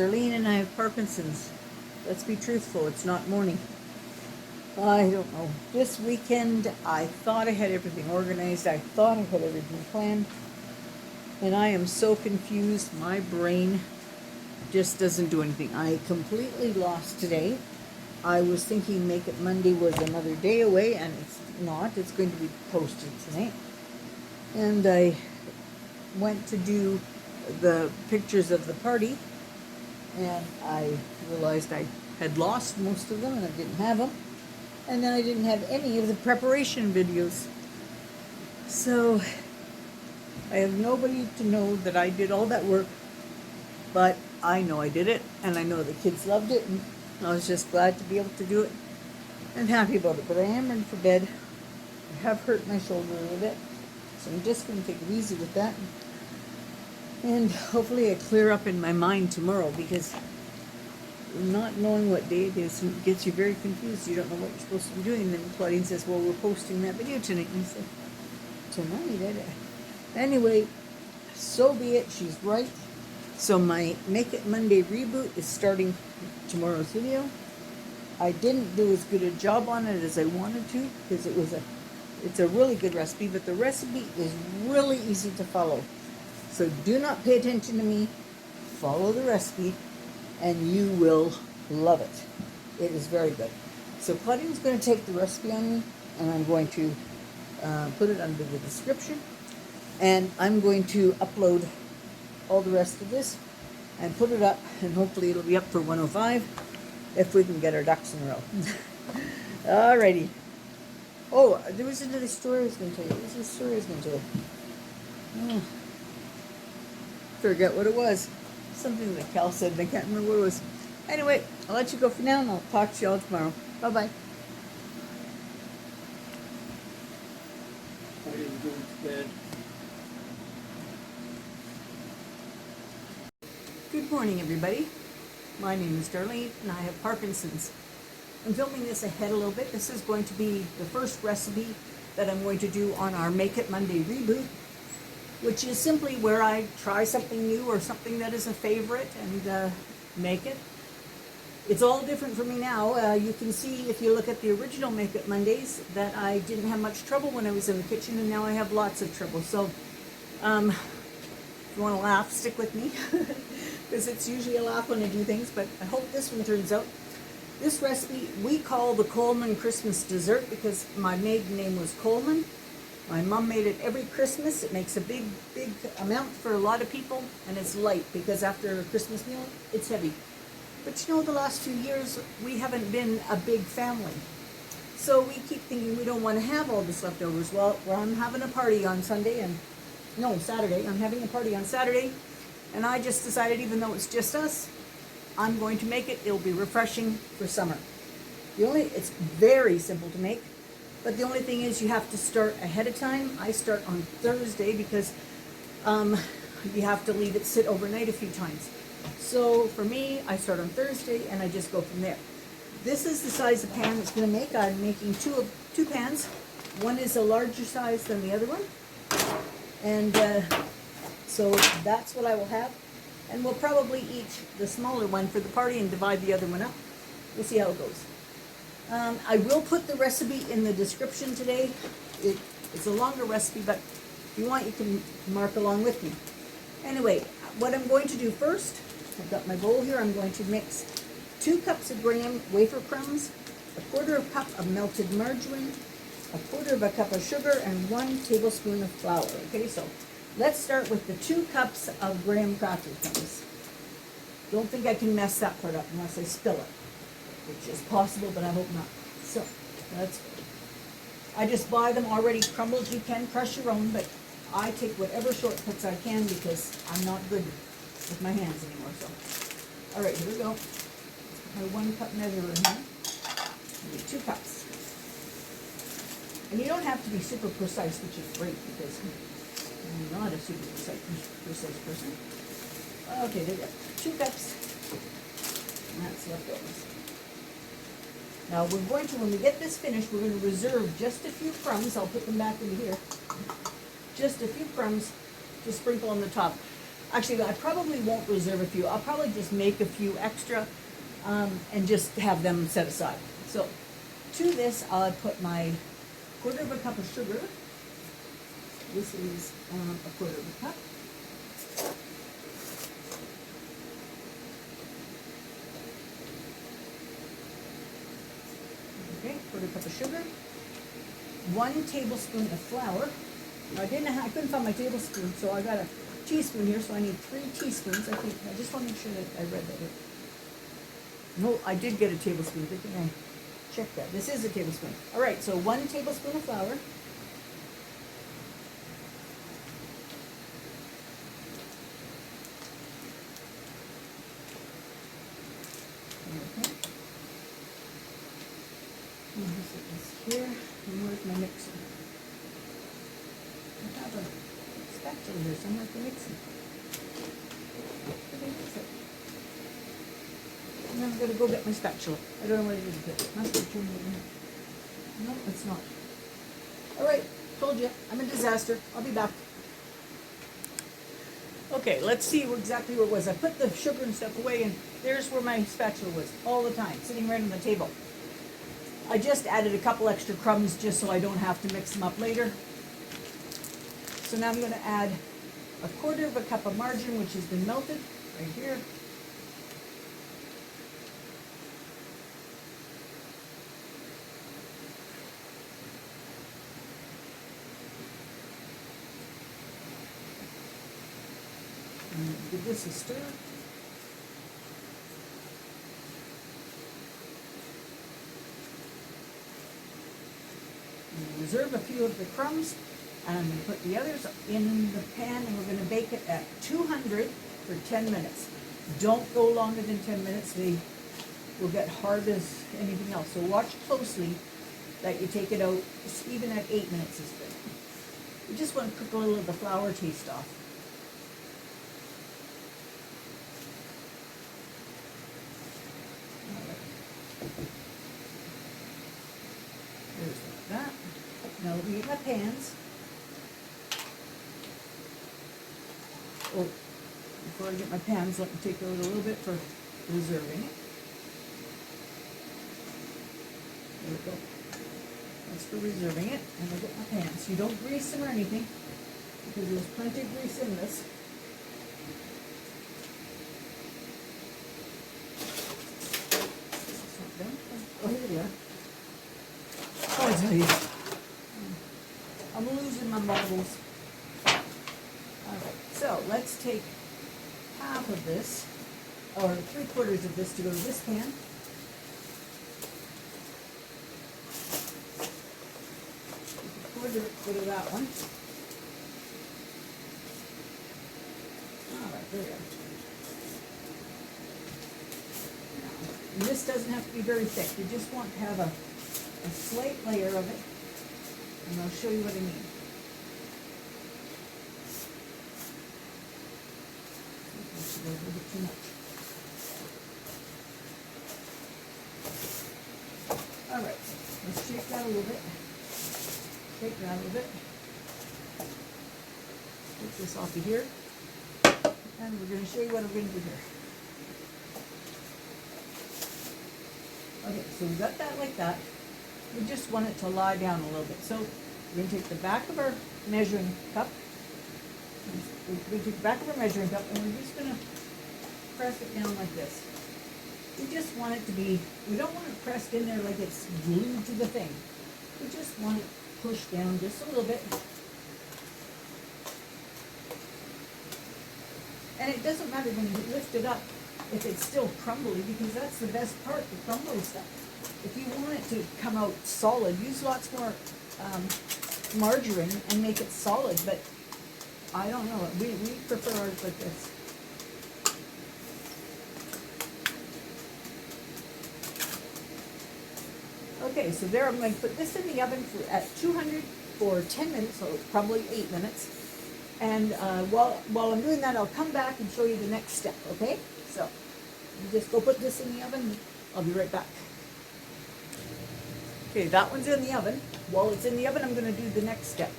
Darlene and I have Parkinson's. Let's be truthful, it's not morning. I don't know. This weekend, I thought I had everything organized. I thought I had everything planned. And I am so confused. My brain just doesn't do anything. I completely lost today. I was thinking Make It Monday was another day away, and it's not. It's going to be posted tonight. And I went to do the pictures of the party, and I realized I had lost most of them, and I didn't have them. And then I didn't have any of the preparation videos. So I have nobody to know that I did all that work, but I know I did it, and I know the kids loved it, and I was just glad to be able to do it and happy about it. But I am ready for bed. I have hurt my shoulder a little bit, so I'm just going to take it easy with that. And hopefully I clear up in my mind tomorrow, because not knowing what day it is gets you very confused. You don't know what you're supposed to be doing. And then Claudine says, well, we're posting that video tonight. And I said, tonight? Anyway, so be it. She's right. So my Make It Monday reboot is starting tomorrow's video. I didn't do as good a job on it as I wanted to, because it's a really good recipe, but the recipe is really easy to follow. So do not pay attention to me. Follow the recipe, and you will love it. It is very good. So Claudine's going to take the recipe on me, and I'm going to put it under the description. And I'm going to upload all the rest of this and put it up, and hopefully it'll be up for 105 if we can get our ducks in a row. Alrighty. Oh, there was another story I was going to tell you. Oh, forget what it was. Something that Cal said, and I can't remember what it was. Anyway, I'll let you go for now, and I'll talk to you all tomorrow. Bye-bye. I didn't go to bed. Good morning, everybody. My name is Darlene, and I have Parkinson's. I'm filming this ahead a little bit. This is going to be the first recipe that I'm going to do on our Make It Monday reboot, which is simply where I try something new or something that is a favorite and make it. It's all different for me now. You can see if you look at the original Make It Mondays that I didn't have much trouble when I was in the kitchen, and now I have lots of trouble. So if you want to laugh, stick with me, because it's usually a laugh when I do things, but I hope this one turns out. This recipe we call the Coleman Christmas dessert because my maiden name was Coleman. My mom made it every Christmas. It makes a big amount for a lot of people, and it's light because after a Christmas meal, it's heavy. But you know, the last few years, we haven't been a big family. So we keep thinking we don't want to have all this leftovers. Well, I'm having a party on Saturday. I'm having a party on Saturday, and I just decided, even though it's just us, I'm going to make it. It'll be refreshing for summer. It's very simple to make. But the only thing is you have to start ahead of time. I start on Thursday because you have to leave it sit overnight a few times. So for me, I start on Thursday and I just go from there. This is the size of pan it's going to make. I'm making two pans. One is a larger size than the other one. And so that's what I will have. And we'll probably eat the smaller one for the party and divide the other one up. We'll see how it goes. I will put the recipe in the description today. It's a longer recipe, but if you want, you can mark along with me. Anyway, what I'm going to do first, I've got my bowl here. I'm going to mix 2 cups of graham wafer crumbs, 1/4 cup of melted margarine, 1/4 cup of sugar, and 1 tablespoon of flour. Okay, so let's start with the 2 cups of graham cracker crumbs. Don't think I can mess that part up unless I spill it, which is possible, but I hope not. So, that's good. I just buy them already crumbled. You can crush your own, but I take whatever shortcuts I can because I'm not good with my hands anymore. So, all right, here we go. My 1 cup measure in here. I need 2 cups. And you don't have to be super precise, which is great because I'm not a super precise person. Okay, there we go. 2 cups. And that's leftovers. Now we're going to, when we get this finished, we're going to reserve just a few crumbs. I'll put them back into here. Just a few crumbs to sprinkle on the top. Actually, I probably won't reserve a few. I'll probably just make a few extra and just have them set aside. So to this, I'll put my 1/4 cup of sugar. This is a 1/4 cup. Okay, 1/4 cup of sugar. 1 tablespoon of flour. Now, I couldn't find my tablespoon, so I got a teaspoon here, so I need 3 teaspoons. I just want to make sure that I read that right. No, I did get a tablespoon. Good thing I checked that. This is a tablespoon. All right, so 1 tablespoon of flour. Okay. Set this here. And where's my mixer? I have a spatula here somewhere for mixing. And then I'm going to go get my spatula. I don't know what it is. But it must be turned in. No, it's not. All right, told you. I'm a disaster. I'll be back. Okay, let's see exactly what it was. I put the sugar and stuff away, and there's where my spatula was all the time, sitting right on the table. I just added a couple extra crumbs just so I don't have to mix them up later. So now I'm going to add a 1/4 cup of margarine, which has been melted right here. And give this a stir. And reserve a few of the crumbs. And I'm going to put the others in the pan, and we're going to bake it at 200 for 10 minutes. Don't go longer than 10 minutes. They will get hard as anything else. So watch closely that you take it out. Even at 8 minutes is good. You just want to cook a little of the flour taste off. There's that. Now let me get my pans. Oh, before I get my pans, let me take out a little bit for reserving it. There we go. That's for reserving it. And I'll get my pans. You don't grease them or anything, because there's plenty of grease in this. It's not done. Oh, here we are. Oh, I tell you. I'm losing my marbles. Alright, so let's take half of this, or 3/4 of this to go to this pan. Go to that one. Alright, there we go. And this doesn't have to be very thick. You just want to have a slight layer of it. And I'll show you what I mean. A little bit too much. All right, let's shake that a little bit. Shake that a little bit. Take this off of here. And we're going to show you what we're going to do here. Okay, so we got that like that. We just want it to lie down a little bit. So we're going to take the back of our measuring cup. We're going to take the back of our measuring cup, and we're just going to press it down like this. We just want it to be, we don't want it pressed in there like it's glued to the thing. We just want it pushed down just a little bit. And it doesn't matter when you lift it up if it's still crumbly, because that's the best part, the crumbly stuff. If you want it to come out solid, use lots more margarine and make it solid, but I don't know. We prefer ours like this. Okay, so there I'm going to put this in the oven at 200 for 10 minutes, so probably 8 minutes. And while I'm doing that, I'll come back and show you the next step, okay? So, you just go put this in the oven. I'll be right back. Okay, that one's in the oven. While it's in the oven, I'm going to do the next step.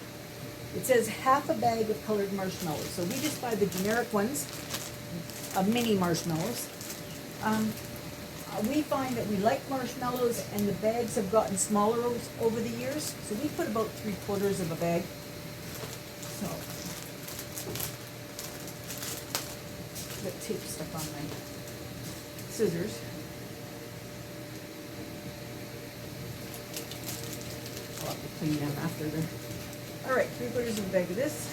It says half a bag of colored marshmallows. So we just buy the generic ones, mini marshmallows. We find that we like marshmallows, and the bags have gotten smaller over the years. So we put about 3/4 of a bag. So, got tape stuck on my scissors. I'll have to clean them after the. All right, 3/4 of a bag of this.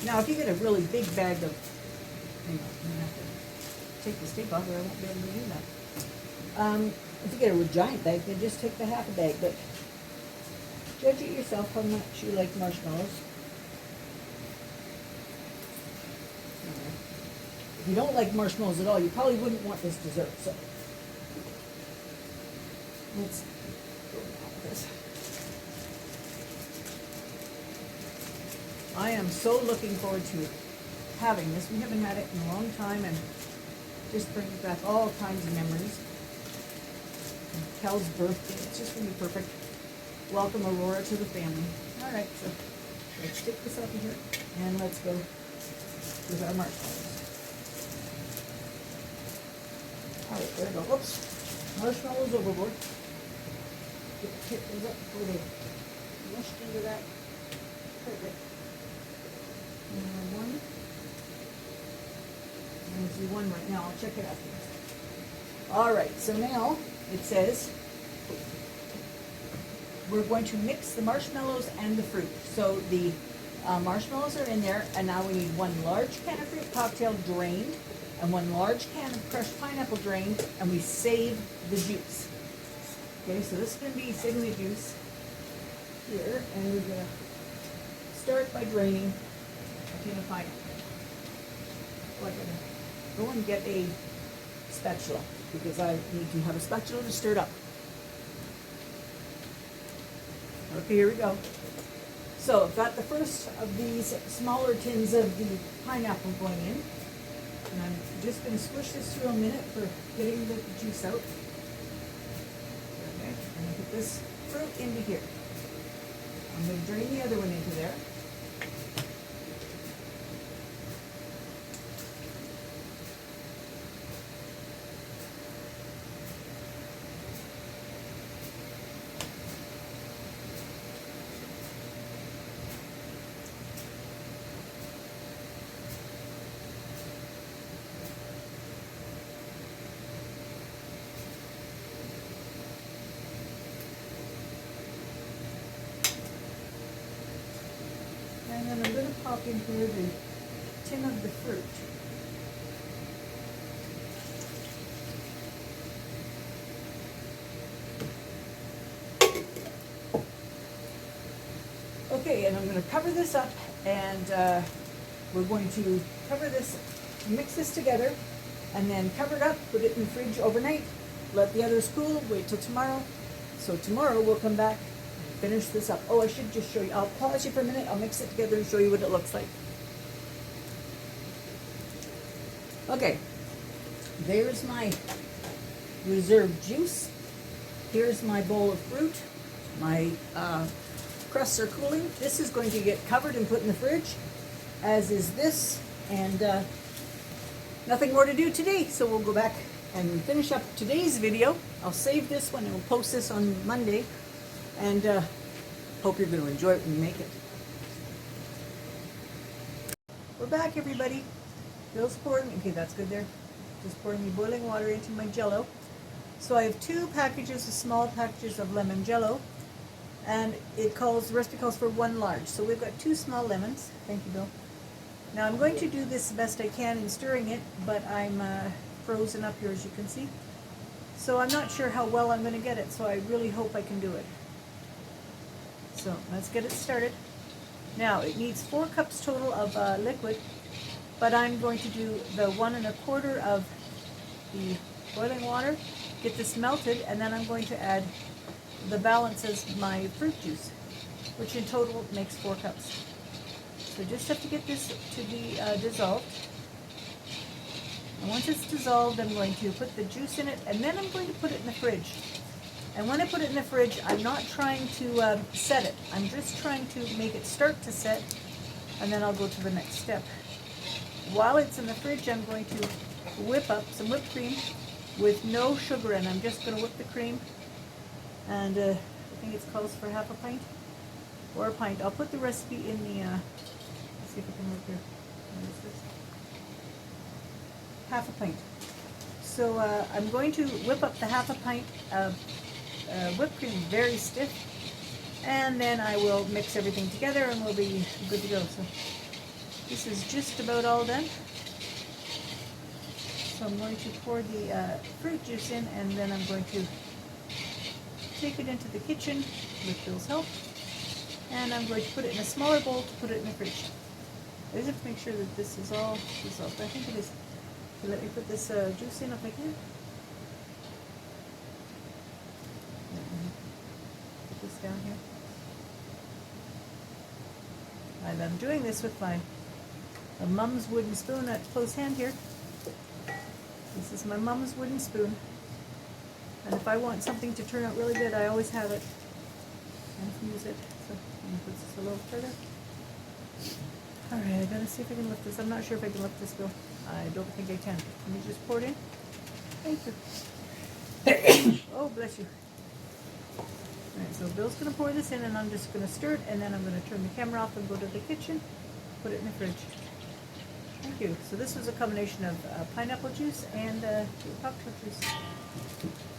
Now, if you get a really big bag of, hang on, I'm gonna have to take this tape off, or I won't be able to do that. If you get a giant bag, then just take the half a bag. But judge it yourself how much you like marshmallows. If you don't like marshmallows at all, you probably wouldn't want this dessert. So let's go now with this. I am so looking forward to having this. We haven't had it in a long time, and just brings back all kinds of memories. And Kel's birthday, it's just going to be perfect. Welcome Aurora to the family. All right, so let's stick this up here, and let's go with our marshmallows. All right, there we go. Oops, marshmallows overboard. Pick those up before they mushed into that. Perfect. And one. I'm going to do one right now. I'll check it afterwards. All right, so now it says we're going to mix the marshmallows and the fruit. So the marshmallows are in there, and now we need one large can of fruit cocktail drained, and one large can of crushed pineapple drained, and we save the juice. Okay, so this is going to be saving the juice here, and we're going to start by draining a can of pineapple. So I'm going to go and get a spatula, because I need to have a spatula to stir it up. Okay, here we go. So I've got the first of these smaller tins of the pineapple going in. And I'm just going to squish this through a minute for getting the juice out. Okay, and put this fruit into here. I'm going to drain the other one into there. And then I'm going to pop in here the tin of the fruit. Okay, and I'm going to cover this up, and we're going to cover this, mix this together, and then cover it up, put it in the fridge overnight, let the others cool, wait till tomorrow. So tomorrow we'll come back, finish this up. Oh, I should just show you. I'll pause you for a minute. I'll mix it together and show you what it looks like. Okay, there's my reserved juice. Here's my bowl of fruit. My crusts are cooling. This is going to get covered and put in the fridge, as is this, and nothing more to do today. So we'll go back and finish up today's video. I'll save this one and we'll post this on Monday. And hope you're going to enjoy it when you make it. We're back, everybody. Bill's pouring. Okay, that's good there. Just pouring me boiling water into my jello. So I have 2 packages of small packages of lemon jello, and the recipe calls for 1 large. So we've got 2 small lemons. Thank you, Bill. Now I'm going to do this the best I can in stirring it, but I'm frozen up here, as you can see. So I'm not sure how well I'm going to get it. So I really hope I can do it. So let's get it started. Now it needs 4 cups total of liquid, but I'm going to do the 1 1/4 of the boiling water, get this melted, and then I'm going to add the balance as my fruit juice, which in total makes 4 cups. So just have to get this to be dissolved. And once it's dissolved, I'm going to put the juice in it, and then I'm going to put it in the fridge. And when I put it in the fridge, I'm not trying to set it. I'm just trying to make it start to set, and then I'll go to the next step. While it's in the fridge, I'm going to whip up some whipped cream with no sugar in. I'm just going to whip the cream, and I think it calls for half a pint or a pint. I'll put the recipe in the, let's see if I can look here. What is this? Half a pint. So I'm going to whip up the half a pint of whipped cream very stiff, and then I will mix everything together and we'll be good to go. So this is just about all done. So I'm going to pour the fruit juice in, and then I'm going to take it into the kitchen with Bill's help, and I'm going to put it in a smaller bowl to put it in the fridge. I just have to make sure that this is all dissolved. I think it is. So let me put this juice in if I can. Put this down here. And I'm doing this with my mom's wooden spoon at close hand here. This is my mom's wooden spoon. And if I want something to turn out really good, I always have it and use it. So I'm going to put this a little further. Alright, I'm going to see if I can lift this. I'm not sure if I can lift this, Bill. I don't think I can. Can you just pour it in? Thank you. Oh, bless you. Alright, so Bill's going to pour this in, and I'm just going to stir it, and then I'm going to turn the camera off and go to the kitchen, put it in the fridge. Thank you. So this was a combination of pineapple juice and cocktail juice.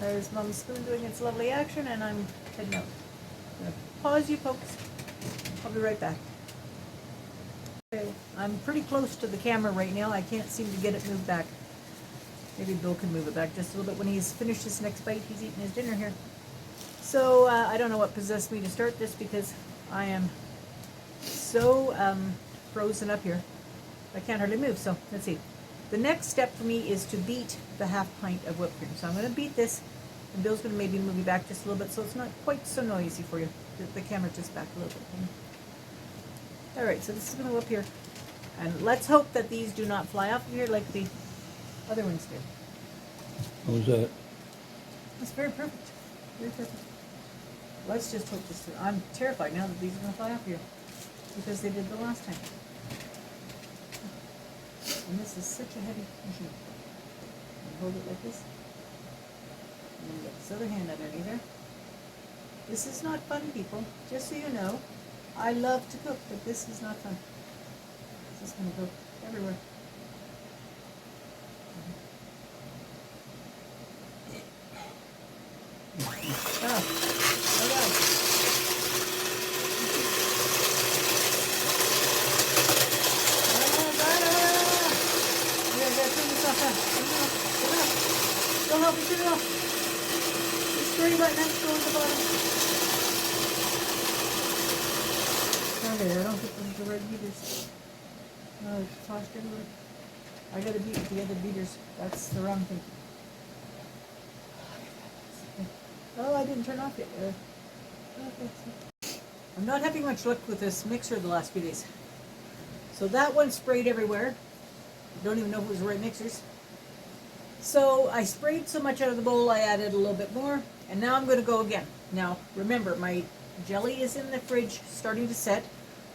There's Mom's spoon doing its lovely action, and I'm heading out. I'm going to pause you folks. I'll be right back. Okay, I'm pretty close to the camera right now. I can't seem to get it moved back. Maybe Bill can move it back just a little bit when he's finished his next bite. He's eating his dinner here. So I don't know what possessed me to start this, because I am so frozen up here. I can't hardly move, so let's see. The next step for me is to beat the half pint of whipped cream. So I'm going to beat this, and Bill's going to maybe move you back just a little bit so it's not quite so noisy for you. The camera just back a little bit. Alright, so this is going to go up here. And let's hope that these do not fly off of here like the other ones did. How's that? That's very perfect. Very perfect. Let's just hope this. I'm terrified now that these are going to fly off here, because they did the last time. And this is such a heavy machine. Hold it like this. And then get this other hand underneath there. This is not fun, people. Just so you know, I love to cook, but this is not fun. This is going to go everywhere. Oh, all right. Don't help me turn it off. It's pretty right next to the bottom. Okay, I don't think those are the right beaters. No, it's tossed everywhere. I gotta beat with the other beaters. That's the wrong thing. Oh, I didn't turn off yet. Okay. I'm not having much luck with this mixer the last few days. So that one sprayed everywhere. I don't even know if it was the right mixers. So I sprayed so much out of the bowl, I added a little bit more, and now I'm going to go again. Now, remember, my jelly is in the fridge starting to set.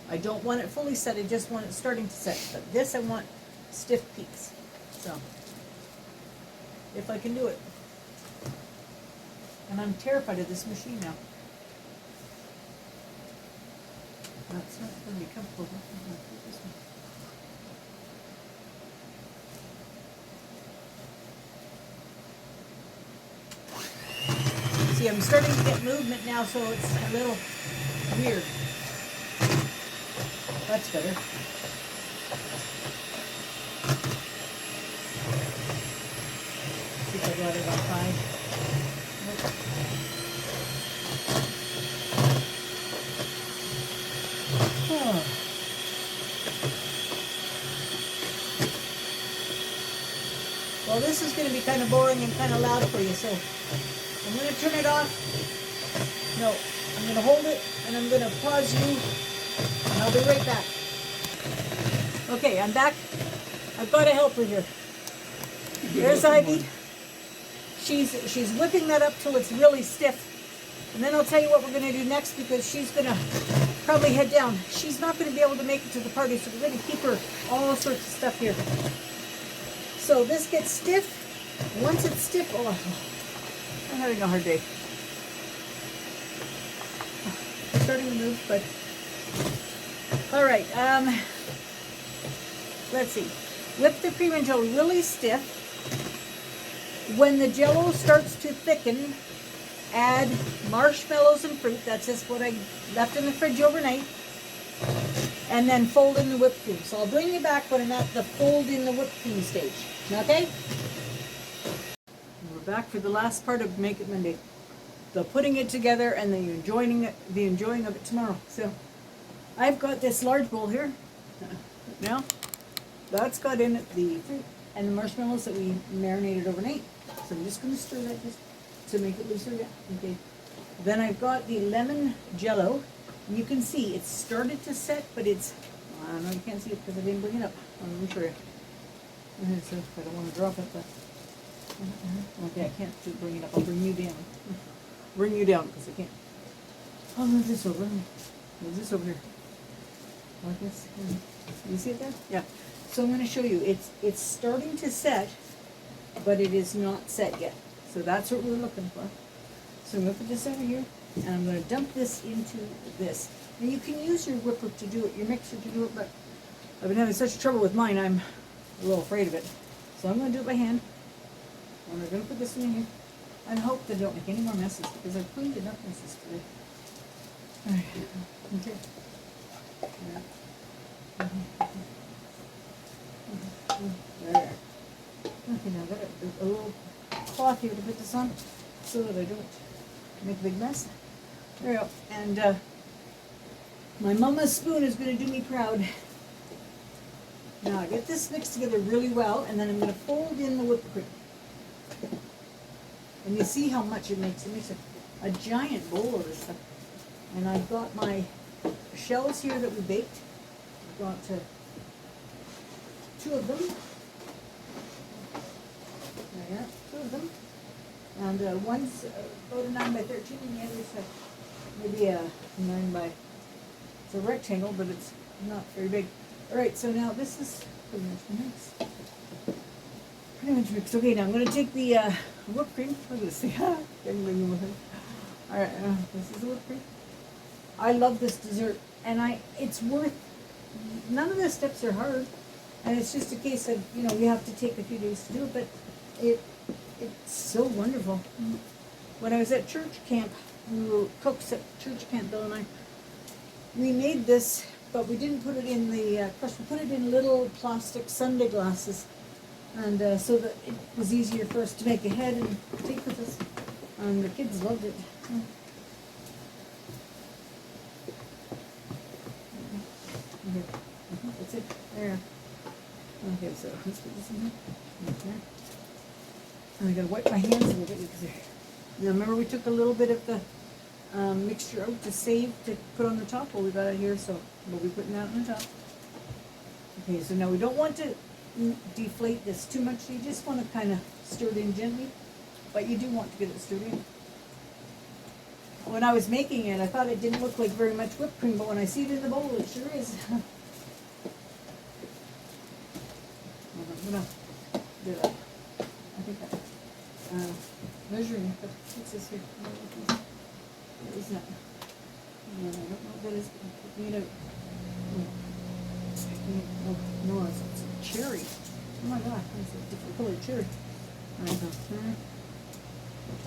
I don't want it fully set, I just want it starting to set. But this I want stiff peaks. So, if I can do it. And I'm terrified of this machine now. That's not going to be comfortable. I'm going to put this one. See, I'm starting to get movement now, so it's a little weird. That's better. See if I got it on fine. Nope. Oh. Well, this is going to be kind of boring and kind of loud for you, so I'm going to turn it off. No, I'm going to hold it, and I'm going to pause you, and I'll be right back. Okay, I'm back. I've got a helper here. There's Ivy. She's whipping that up till it's really stiff. And then I'll tell you what we're going to do next, because she's going to probably head down. She's not going to be able to make it to the party, so we're going to keep her all sorts of stuff here. So this gets stiff. Once it's stiff, oh, I'm having a hard day. It's starting to move, but all right. Let's see. Whip the cream until really stiff. When the jello starts to thicken, add marshmallows and fruit. That's just what I left in the fridge overnight. And then fold in the whipped cream. So I'll bring you back when I'm at the fold in the whipped cream stage. Okay? We're back for the last part of Make It Monday. The putting it together and the enjoying of it tomorrow. So I've got this large bowl here. Now, that's got in it the fruit and the marshmallows that we marinated overnight. So I'm just going to stir that just to make it looser. Yeah. Okay. Then I've got the lemon jello. You can see it's started to set, but it's, I don't know, you can't see it because I didn't bring it up. Let me show you. So I don't want to drop it, but okay, I can't bring it up. I'll bring you down. Bring you down because I can't. I'll move this over. Move this over here. Like this. You see it there? Yeah. So I'm going to show you. It's starting to set, but it is not set yet. So that's what we're looking for. So I'm going to put this over here, and I'm going to dump this into this. And you can use your whipper to do it, your mixer to do it, but I've been having such trouble with mine, I'm a little afraid of it. So I'm going to do it by hand. And we're going to put this in here. And hope that I don't make any more messes, because I've cleaned enough messes today. Alright, okay. There. Okay, now I've got a little cloth here to put this on, so that I don't make a big mess. There we go. And my mama's spoon is going to do me proud. Now I get this mixed together really well, and then I'm going to fold in the whipped cream. And you see how much it makes. It makes a giant bowl of this stuff. And I've got my shells here that we baked. I've got 2 of them. There, 2 of them. And one's about a 9 by 13, and the other's maybe a 9 by, it's a rectangle, but it's not very big. All right, so now this is pretty much mixed. Pretty much mixed. Okay, now I'm going to take the whipped cream. Look at this thing. All right, this is the whipped cream. I love this dessert, and it's worth, none of the steps are hard, and it's just a case of, you know, you have to take a few days to do it, but it's so wonderful. When I was at church camp, we were cooks at church camp, Bill and I, we made this, but we didn't put it in the crust. We put it in little plastic sundae glasses, and so that it was easier for us to make ahead and take with us. And the kids loved it. Okay. That's it. There. Okay, so let's put this in here. Okay. And I gotta wipe my hands a little bit because now remember we took a little bit of the mixture out to save to put on the top. Well, we got it here, so we'll be putting that on the top. Okay, so now we don't want to deflate this too much. You just want to kind of stir it in gently, but you do want to get it stirred in. When I was making it, I thought it didn't look like very much whipped cream, but when I see it in the bowl, it sure is. I'm gonna do that. I think that measuring. What's this here? What is that? No, I don't know what that is. Made out. No, it's a cherry. Oh my god, it's a different colored cherry.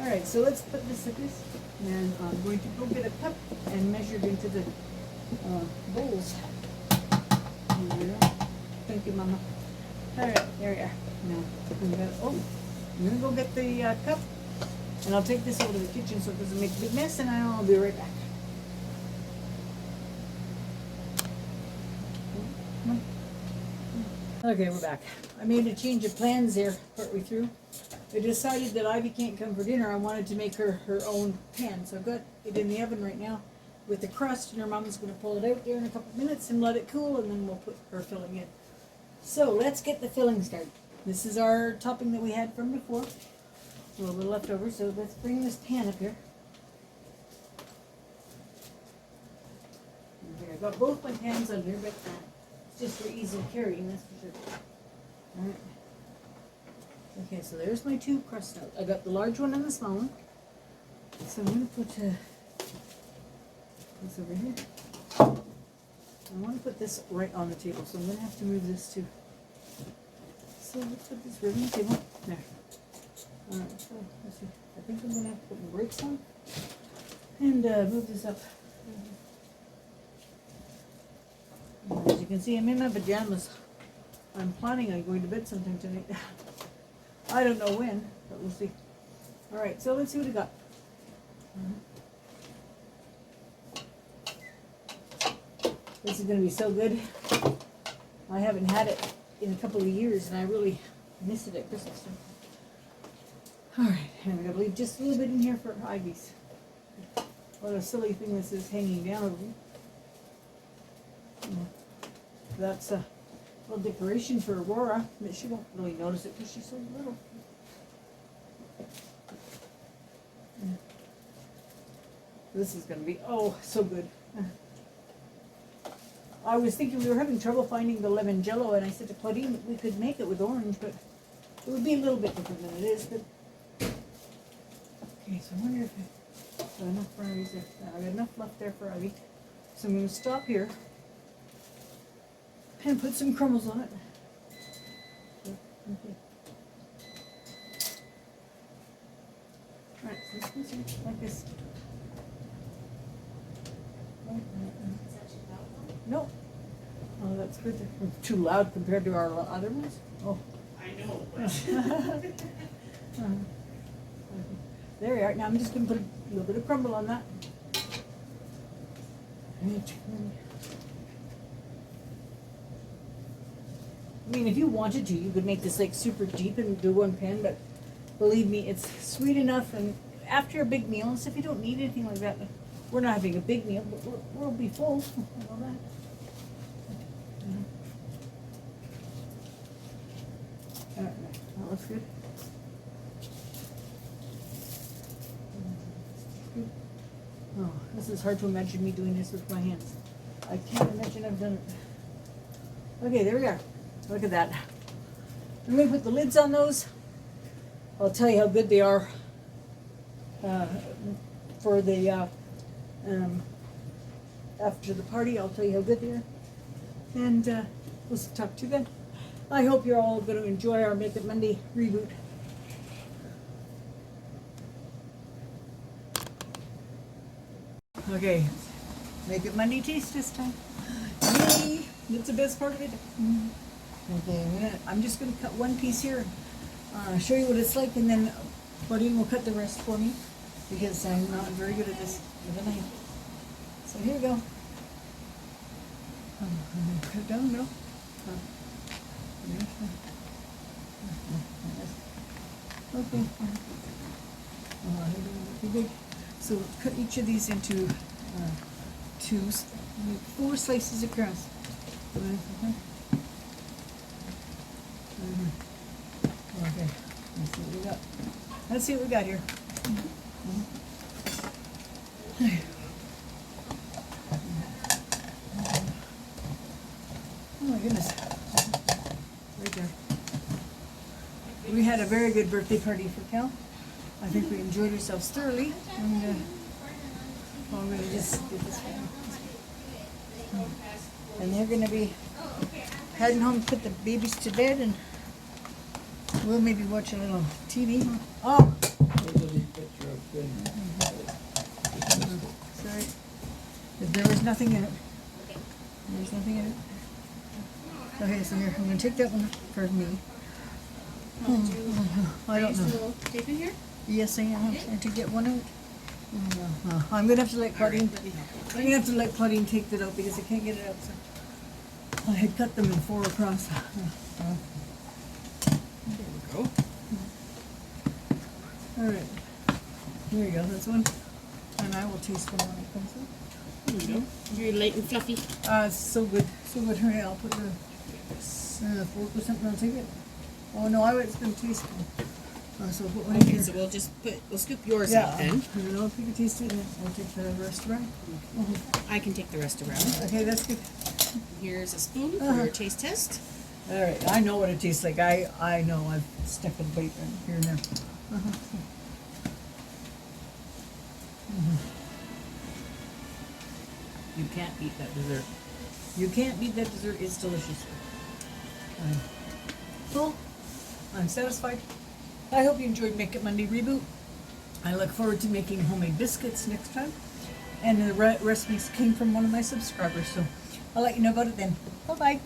All right, so let's put this like this, and I'm going to go get a cup and measure it into the bowls. There we go. Thank you, Mama. All right, there we are. Now I'm gonna go get the cup, and I'll take this over to the kitchen so it doesn't make a big mess, and I'll be right back. Okay, we're back. I made a change of plans there partway through. I decided that Ivy can't come for dinner. I wanted to make her own pan. So I've got it in the oven right now with the crust, and her mom's going to pull it out there in a couple minutes and let it cool, and then we'll put her filling in. So let's get the filling started. This is our topping that we had from before. A little bit left over, so let's bring this pan up here. I've got both my pans under, but it's just for ease of carrying, that's for sure. Alright. Okay, so there's my two crust out. I got the large one and the small one. So I'm gonna put this over here. I want to put this right on the table, so I'm gonna have to move this too. So let's put this right on the table. There. Alright, so let's see. I think I'm gonna have to put the brakes on and move this up. As you can see, I'm in my pajamas. I'm planning on going to bed sometime tonight. I don't know when, but we'll see. Alright, so let's see what we got. This is going to be so good. I haven't had it in a couple of years, and I really missed it at Christmas time. Alright, and I'm going to leave just a little bit in here for Ivy's. What a silly thing this is hanging down over me. That's a little decoration for Aurora, but she won't really notice it because she's so little. This is going to be, oh, so good. I was thinking we were having trouble finding the lemon jello, and I said to Claudine we could make it with orange, but it would be a little bit different than it is. But okay, so I wonder if I got enough for Ivy's there. I got enough left there for Ivy. So I'm going to stop here and put some crumbles on it. Okay. Alright, so this goes like this. No. Oh, that's good. It's too loud compared to our other ones. Oh. I know, but There we are. Now I'm just going to put a little bit of crumble on that. I mean, if you wanted to, you could make this like super deep and do one pan, but believe me, it's sweet enough. And after a big meal, and so if you don't need anything like that, we're not having a big meal, but we'll be full. All that. That looks good. Oh, this is hard to imagine me doing this with my hands. I can't imagine I've done it. Okay, there we are. Look at that. I'm going to put the lids on those. I'll tell you how good they are for the after the party. I'll tell you how good they are. And we'll talk to you then. I hope you're all going to enjoy our Make It Monday reboot. Okay, Make It Monday taste this time. Yay! That's the best part of it. Okay, I'm just going to cut one piece here, show you what it's like, and then Claudine will cut the rest for me because I'm not very good at this with a knife. So here we go. Cut it down, no? Okay. Too big. So we'll cut each of these into twos, 4 slices across. Okay, let's see what we got. Let's see what we got here. Oh my goodness. Right there. We had a very good birthday party for Cal. I think we enjoyed ourselves thoroughly. And I'm going to just do this one. And they're going to be heading home to put the babies to bed, and we'll maybe watch a little TV. Oh! Sorry. There was nothing in it. There's nothing in it. Okay, so here, I'm going to take that one for me. I don't know. tape in here? Yes, I am. And to get one out. I'm gonna have to let Claudine. I'm gonna have to let Claudine take that out because I can't get it out. So I had cut them in 4 across. There we go. All right. Here we go. That's one. And I will taste one when it comes out. There we go. Very light and fluffy. It's so good. So good. Hurry! I'll put the fork or something. I'll take it. Oh no! It's gonna taste good. So put one in Okay, here. so we'll scoop yours Yeah, out then. you know, if you could taste it, and I'll take the rest around. I can take the rest around. Okay, that's good. Here's a spoon for Uh-huh. your taste test. All right, I know what it tastes like. I know. I've stuck a bite here and there. You can't beat that dessert. You can't beat that dessert. It's delicious. I'm full. I'm satisfied. I hope you enjoyed Make It Monday Reboot. I look forward to making homemade biscuits next time. And the recipes came from one of my subscribers, so I'll let you know about it then. Bye-bye.